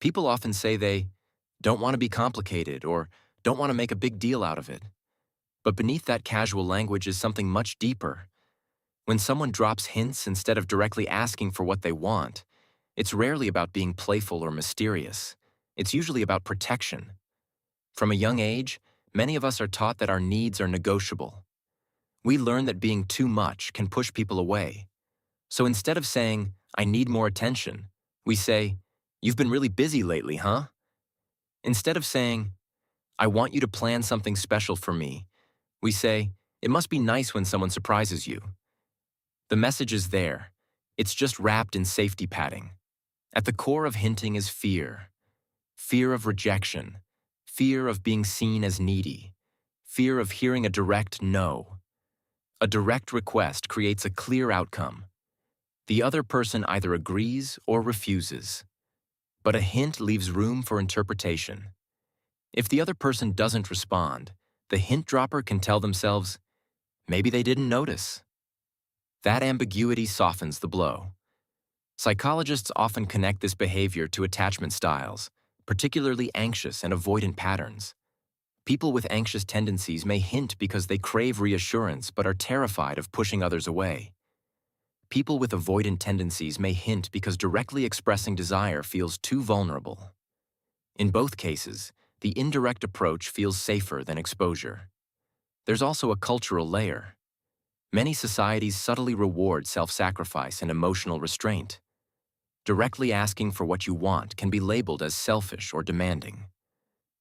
People often say they don't want to be complicated or don't want to make a big deal out of it. But beneath that casual language is something much deeper. When someone drops hints instead of directly asking for what they want, it's rarely about being playful or mysterious. It's usually about protection. From a young age, many of us are taught that our needs are negotiable. We learn that being too much can push people away. So instead of saying, "I need more attention," we say, "You've been really busy lately, huh?" Instead of saying, "I want you to plan something special for me," we say, "It must be nice when someone surprises you." The message is there. It's just wrapped in safety padding. At the core of hinting is fear. Fear of rejection. Fear of being seen as needy. Fear of hearing a direct no. A direct request creates a clear outcome. The other person either agrees or refuses. But a hint leaves room for interpretation. If the other person doesn't respond, the hint dropper can tell themselves, maybe they didn't notice. That ambiguity softens the blow. Psychologists often connect this behavior to attachment styles, particularly anxious and avoidant patterns. People with anxious tendencies may hint because they crave reassurance but are terrified of pushing others away. People with avoidant tendencies may hint because directly expressing desire feels too vulnerable. In both cases, the indirect approach feels safer than exposure. There's also a cultural layer. Many societies subtly reward self-sacrifice and emotional restraint. Directly asking for what you want can be labeled as selfish or demanding.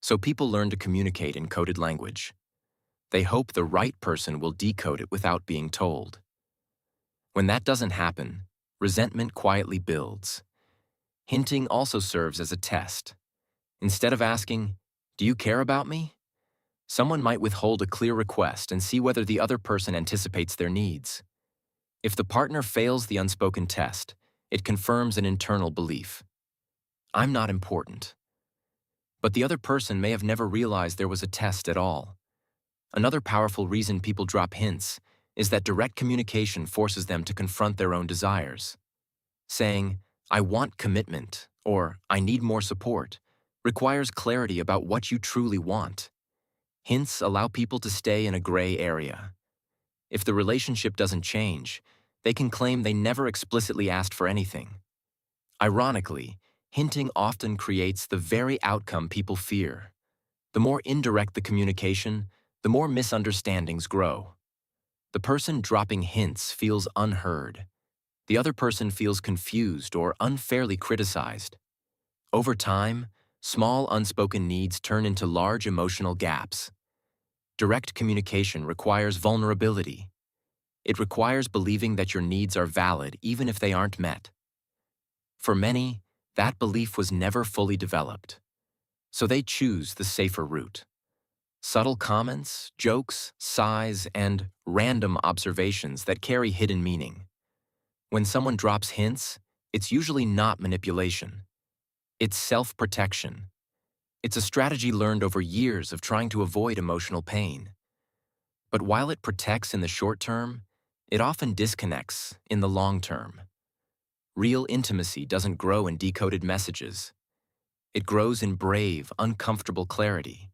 So people learn to communicate in coded language. They hope the right person will decode it without being told. When that doesn't happen, resentment quietly builds. Hinting also serves as a test. Instead of asking, "Do you care about me?" someone might withhold a clear request and see whether the other person anticipates their needs. If the partner fails the unspoken test, it confirms an internal belief. I'm not important. But the other person may have never realized there was a test at all. Another powerful reason people drop hints is that direct communication forces them to confront their own desires. Saying, "I want commitment," or "I need more support," requires clarity about what you truly want. Hints allow people to stay in a gray area. If the relationship doesn't change, they can claim they never explicitly asked for anything. Ironically, hinting often creates the very outcome people fear. The more indirect the communication, the more misunderstandings grow. The person dropping hints feels unheard. The other person feels confused or unfairly criticized. Over time, small unspoken needs turn into large emotional gaps. Direct communication requires vulnerability. It requires believing that your needs are valid even if they aren't met. For many, that belief was never fully developed. So they choose the safer route. Subtle comments, jokes, sighs, and random observations that carry hidden meaning. When someone drops hints, it's usually not manipulation. It's self-protection. It's a strategy learned over years of trying to avoid emotional pain. But while it protects in the short term, it often disconnects in the long term. Real intimacy doesn't grow in decoded messages. It grows in brave, uncomfortable clarity.